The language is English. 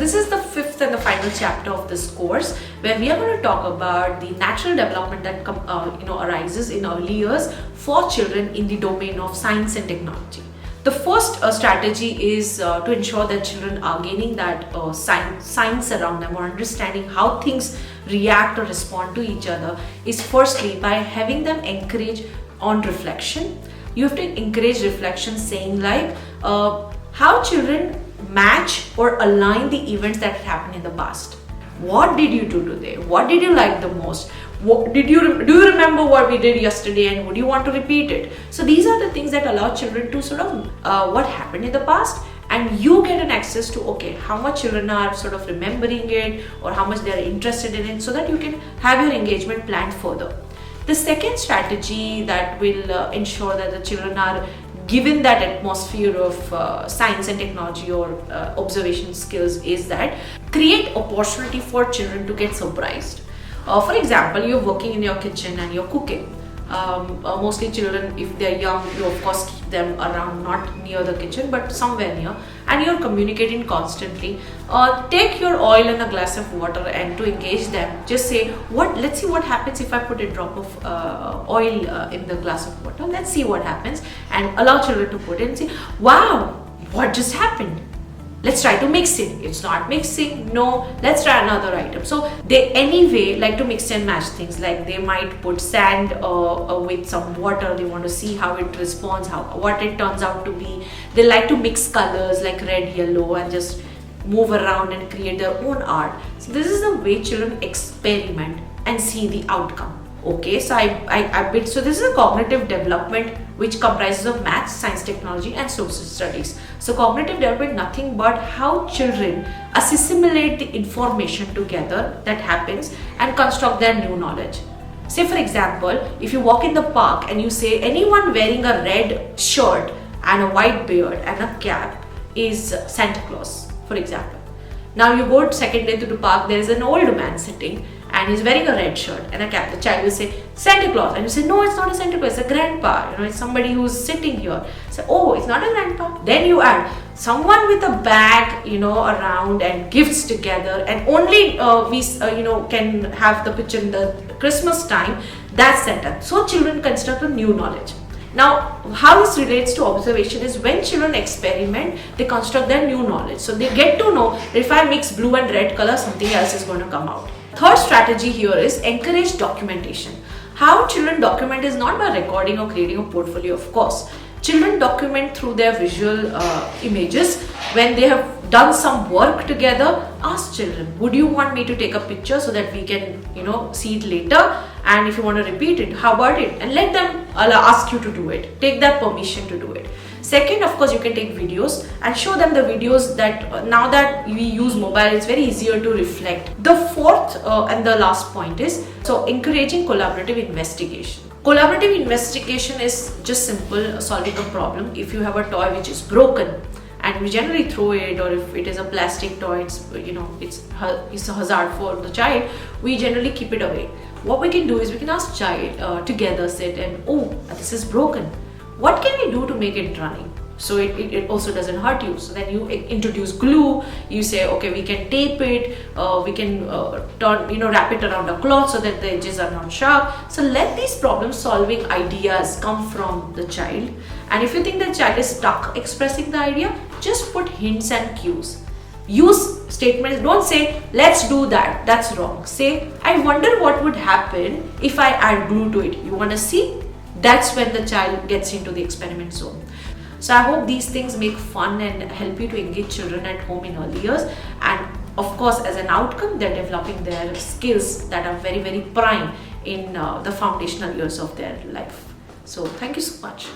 this is the fifth and the final chapter of this course, where we are going to talk about the natural development that arises in early years for children in the domain of science and technology. The first strategy is to ensure that children are gaining that science around them, or understanding how things react or respond to each other, is firstly by having them encourage on reflection. You have to encourage reflection, saying like how children match or align the events that happened in the past. What did you do today? What did you like the most? Do you remember what we did yesterday, and would you want to repeat it? So these are the things that allow children to sort of what happened in the past, and you get an access to how much children are sort of remembering it or how much they are interested in it, so that you can have your engagement planned further. The second strategy that will ensure that the children are given that atmosphere of science and technology or observation skills is that create opportunity for children to get surprised. For example, you're working in your kitchen and you're cooking. Mostly children, if they're young, you of course keep them around, not near the kitchen but somewhere near, and you're communicating constantly. Take your oil and a glass of water, and to engage them, just say, let's see what happens if I put a drop of oil in the glass of water. Let's see what happens, and allow children to put it and say, wow, what just happened? Let's try to mix it. It's not mixing. No, let's try another item. So they anyway like to mix and match things. Like they might put sand with some water. They want to see how it responds, what it turns out to be. They like to mix colors like red, yellow, and just move around and create their own art. So this is the way children experiment and see the outcome. Okay, so so this is a cognitive development which comprises of maths, science, technology, and social studies. So cognitive development, nothing but how children assimilate the information together that happens and construct their new knowledge. Say for example, if you walk in the park and you say anyone wearing a red shirt and a white beard and a cap is Santa Claus, for example. Now you go second day to the park, there is an old man sitting and he's wearing a red shirt and a cap. The child will say, Santa Claus. And you say, no, it's not a Santa Claus, it's a grandpa. It's somebody who's sitting here. So, oh, it's not a grandpa. Then you add someone with a bag, around and gifts together, and only we can have the picture in the Christmas time. That's Santa. So children construct a new knowledge. Now, how this relates to observation is when children experiment, they construct their new knowledge. So they get to know that if I mix blue and red color, something else is going to come out. Third strategy here is encourage documentation. How children document is not by recording or creating a portfolio, of course. Children document through their visual images. When they have done some work together, ask children, would you want me to take a picture so that we can see it later, and if you want to repeat it, how about it? And let them ask you to do it. Take that permission to do it. Second, of course, you can take videos and show them the videos that now that we use mobile, it's very easier to reflect. The fourth and the last point is encouraging collaborative investigation. Collaborative investigation is just simple solving a problem. If you have a toy which is broken and we generally throw it, or if it is a plastic toy, it's a hazard for the child, we generally keep it away. What we can do is we can ask child together, sit and, oh, this is broken. What can we do to make it running so it also doesn't hurt you? So then you introduce glue. You say, okay, we can tape it, we can wrap it around a cloth so that the edges are not sharp. So let these problem solving ideas come from the child, and if you think the child is stuck expressing the idea, just put hints and cues. Use statements. Don't say, let's do that. That's wrong. Say, I wonder what would happen if I add glue to it. You want to see? That's when the child gets into the experiment zone. So I hope these things make fun and help you to engage children at home in early years. And of course, as an outcome, they're developing their skills that are very, very prime in the foundational years of their life. So thank you so much.